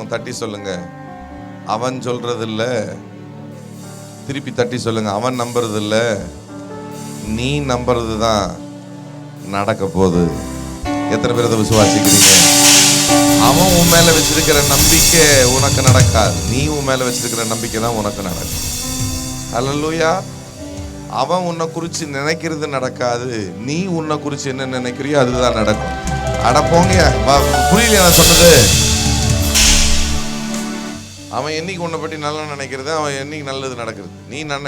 இருக்கிறவங்க தட்டி சொல்லுங்க, அவன் சொல்றது இல்ல. திருப்பி தட்டி சொல்லுங்க, அவன் நம்புறது இல்ல, நீ நம்புறது தான் நடக்க போகுது. எத்தனை பேர் அதை விசுவாசிக்கிறீங்க? அவன் உன் மேல வச்சிருக்கிற நம்பிக்கை உனக்கு நடக்காது, நீ உன் மேல வச்சிருக்கிற நம்பிக்கை தான் உனக்கு நடக்கும். அல்லேலூயா. அவன் உன்னை குறிச்சு நினைக்கிறது நடக்காது, நீ உன்னை குறிச்சு என்ன நினைக்கிறியோ அதுதான் நடக்கும். அட போங்க, புரியல நான் சொன்னது. அவன் என்னைக்கு உன்னை பற்றி நல்லா நினைக்கிறது, அவன் என்னைக்கு நல்லது நடக்கிறது, நீ நன்ன.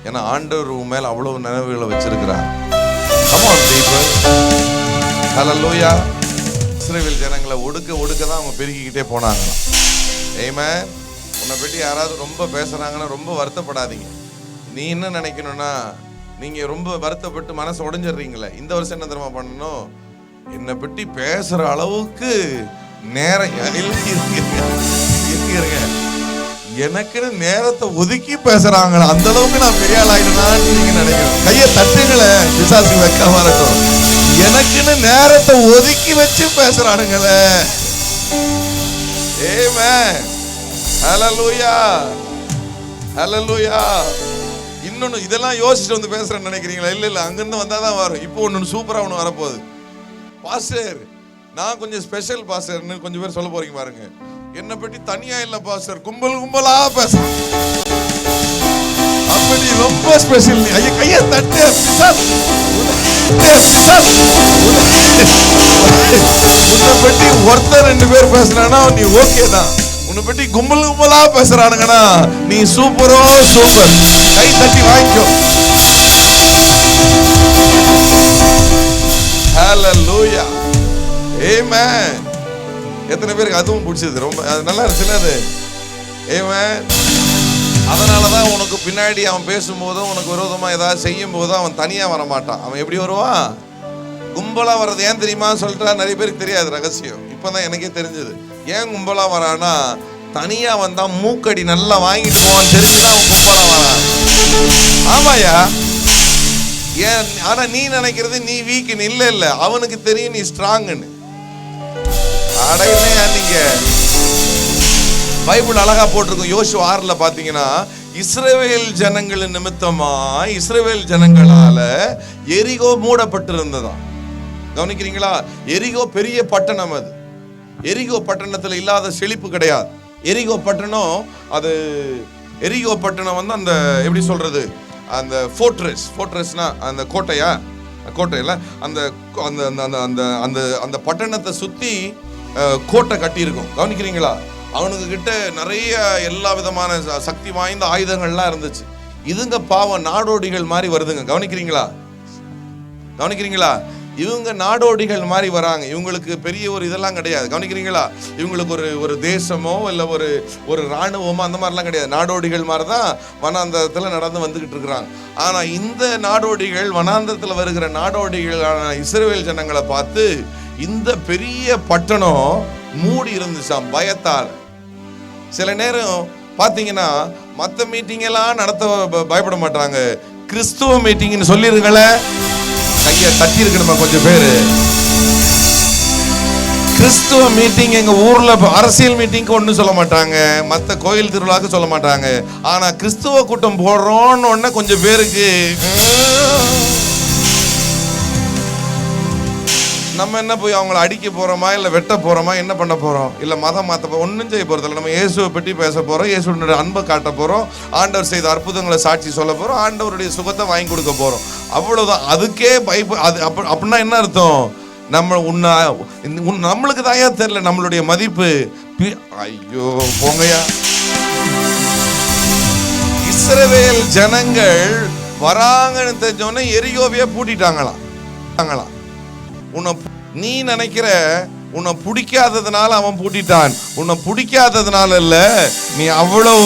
ஏன்னா ஆண்டவர் உன் மேல அவ்வளவு நினைவுகளை வச்சிருக்கிறார். Come on people. Hallelujah. இஸ்ரவேல் ஜனங்களை ஒடுக்க தான் அவங்க பெருகிக்கிட்டே போனாங்களாம். ஆமென். உன்னை பற்றி யாராவது ரொம்ப பேசுறாங்கன்னா ரொம்ப வருத்தப்படாதீங்க. நீ என்ன நினைக்கணும்னா, நீங்க ரொம்ப வருத்தப்பட்டு மனசு உடைஞ்சிடுறீங்களே, இந்த வருஷம் என்ன தெரியுமா பண்ணணும்? என்னை பற்றி பேசுற அளவுக்கு நேரம் எனக்குன்னு நேரத்தை ஒதுக்கி பேசுறாங்களா, அந்த அளவுக்கு நான் பெரிய ஆள் ஆயிடுனான்னு நீங்க நினைக்கிறேன். கையை தட்டுங்களே, பிசாசு வைக்காம இருக்கும். எனக்குன்னு நேரத்தை ஒதுக்கி வச்சு பேசுறானுங்களே. ஆமென். ஹல்லேலூயா. ஹல்லேலூயா. இன்னொன்னு இதெல்லாம் யோசிச்சுட்டு வந்து பேசுறேன்னு நினைக்கிறீங்களா? இல்ல அங்கிருந்து வந்தாதான் வரும். இப்போ ஒன்று சூப்பரா ஒன்று வரப்போகுது. பாஸ்டர், நான் கொஞ்சம் ஸ்பெஷல் பாஸ்டர்னு கொஞ்சம் பேர் சொல்ல போறீங்க பாருங்க. என்னை பற்றி தனியா இல்ல பாஸ்டர், கும்பலா பேசுறேன். அப்படி ரொம்ப ஸ்பெஷல். கையை தட்டு. உன்னை பற்றி ஒருத்தர் 2 பேர் பேசுறானா நீ ஓகே தான். உன்னை பற்றி கும்பலா பேசுறானுங்கன்னா நீ சூப்பரோ சூப்பர். கை தட்டி வாங்கிக்கோ. ஹல்லேலூயா. ஆமென். எத்தனை பேருக்கு அதுவும் பிடிச்சது? ரொம்ப நல்லா இருந்துச்சுல அது. ஆமென். அதனாலதான் உனக்கு பின்னாடி அவன் பேசும்போதும் உனக்கு விரோதமா ஏதாவது செய்யும் போதும் அவன் தனியா வர மாட்டான். அவன் எப்படி வருவான்? கும்பலா வர்றது ஏன் தெரியுமா சொல்லிட்டா நிறைய பேருக்கு தெரியாது ரகசியம். இப்பதான் எனக்கே தெரிஞ்சது. ஏன் கும்பலா வரானா, தனியா வந்தா மூக்கடி நல்லா வாங்கிட்டு போவான் தெரிஞ்சுதான் அவன் கும்பலா வரான். ஆமாயா. ஏன்? ஆனா நீ நினைக்கிறது நீ வீக்குன்னு. இல்ல அவனுக்கு தெரியும் நீ ஸ்ட்ராங்குன்னு. அடையிலையா நீங்க? பைபிள் அழகா போட்டிருக்கும். யோசுவா 6 பாத்தீங்கன்னா, இஸ்ரவேல் ஜனங்கள் நிமித்தமா இஸ்ரவேல் ஜனங்களால எரிகோ மூடப்பட்டிருந்ததாம். கவனிக்கிறீங்களா? எரிகோ பெரிய பட்டணம். அது எரிகோ பட்டணத்துல இல்லாத செழிப்பு கிடையாது. எரிகோ பட்டணம் வந்து அந்த எப்படி சொல்றது, அந்த ஃபோர்ட்ரஸ்னா அந்த கோட்டையில அந்த அந்த பட்டணத்தை சுத்தி கோட்டை கட்டி இருக்கும். கவனிக்கிறீங்களா? அவனுக்கு கிட்ட நிறைய எல்லா விதமான சக்தி வாய்ந்த ஆயுதங்கள்லாம் இருந்துச்சு. இதுங்க பாவம் நாடோடிகள் மாதிரி வருதுங்க. கவனிக்கிறீங்களா? இவங்க நாடோடிகள் மாதிரி வராங்க. இவங்களுக்கு பெரிய ஒரு இதெல்லாம் கிடையாது. கவனிக்கிறீங்களா? இவங்களுக்கு ஒரு தேசமோ இல்லை ஒரு இராணுவமோ அந்த மாதிரிலாம் கிடையாது. நாடோடிகள் மாதிரி தான் வனாந்தரத்தில் நடந்து வந்துகிட்டு இருக்கிறாங்க. ஆனால் இந்த நாடோடிகள், வனாந்தரத்தில் வருகிற நாடோடிகளான இஸ்ரவேல் ஜனங்களை பார்த்து இந்த பெரிய பட்டணம் மூடி இருந்துச்சாம் பயத்தால். சில நேரம் பார்த்தீங்கன்னா மற்ற மீட்டிங் எல்லாம் நடத்த பயப்பட மாட்டாங்க. கிறிஸ்துவ மீட்டிங்னு சொல்லிருங்களே, கையை தட்டி இருக்கணுமா கொஞ்சம் பேரு. கிறிஸ்துவ மீட்டிங் எங்க ஊர்ல அரசியல் மீட்டிங்க்கு ஒன்றும் சொல்ல மாட்டாங்க, மற்ற கோயில் திருவிழாக்கு சொல்ல மாட்டாங்க. ஆனா கிறிஸ்துவ கூட்டம் போடுறோன்னு ஒன்னு கொஞ்சம் பேருக்கு நம்ம என்ன போய் அவங்கள அடிக்க போறோமா, இல்லை வெட்ட போறோமா, என்ன பண்ண போறோம்? இல்லை மதம் மாற்ற ஒன்றும் செய்ய போறதில்லை. நம்ம இயேசுவை பற்றி பேச போறோம், இயேசுடைய அன்பை காட்ட போறோம், ஆண்டவர் செய்த அற்புதங்களை சாட்சி சொல்ல போறோம், ஆண்டவருடைய சுகத்தை வாங்கி கொடுக்க போறோம். அவ்வளவுதான். அதுக்கே அது அப்படின்னா என்ன அர்த்தம்? நம்மளுக்கு தாயா தெரியல நம்மளுடைய மதிப்பு. ஐயோ போங்கயா. இஸ்ரவேல் ஜனங்கள் வராங்கன்னு தெரிஞ்சோன்னே எரிகோவையே பூட்டிட்டாங்களாம். நீ நினைக்கிற உன்னை பிடிக்காததுனால அவன் பூட்டிட்டான். உன்னை பிடிக்காததுனால இல்ல, நீ அவ்வளவு.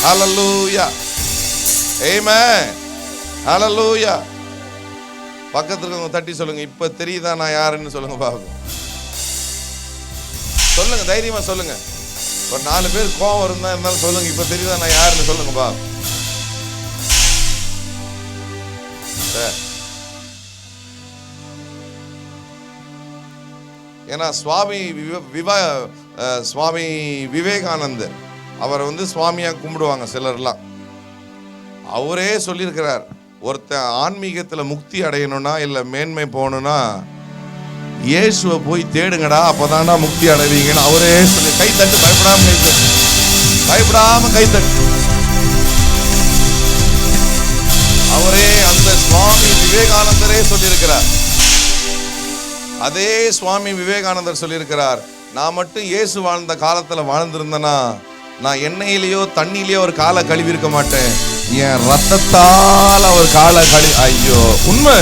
ஹல்லேலூயா. ஆமென். ஹல்லேலூயா. பக்கத்துல இருக்கவங்க தட்டி சொல்லுங்க, இப்ப தெரியுதா நான் யாருன்னு சொல்லுங்க பாப்போம். சொல்லுங்க, தைரியமா சொல்லுங்க. ஒரு 4 பேர் கோவம் இருந்தாலும் சொல்லுங்க, இப்ப தெரியுதா நான் யாருன்னு சொல்லுங்க பாப்போம். ஏன்னா சுவாமி விவேகானந்தர் அவரை சுவாமியா கும்பிடுவாங்க சிலர்லாம். அவரே சொல்லியிருக்கிறார், ஒருத்தன் ஆன்மீகத்துல முக்தி அடையணும்னா இல்ல மேன்மை போகணும்னா இயேசுவை போய் தேடுங்கடா, அப்பதான்டா முக்தி அடைவீங்கன்னு அவரே சொல்லி. கைத்தட்டு, பயப்படாம கைத்தட்டு. அவரே அந்த சுவாமி விவேகானந்தரே சொல்லியிருக்கிறார். அதே சுவாமி விவேகானந்தர் சொல்லியிருக்கிறார், நான் மட்டும் இயேசு வாழ்ந்த காலத்துல வாழ்ந்திருந்தேன்னா நான் எண்ணெயிலேயோ தண்ணியிலேயோ ஒரு காலை கழுவி இருக்க மாட்டேன், என் ரத்தத்தால் அவர் காலை ஐயோ, உண்மை.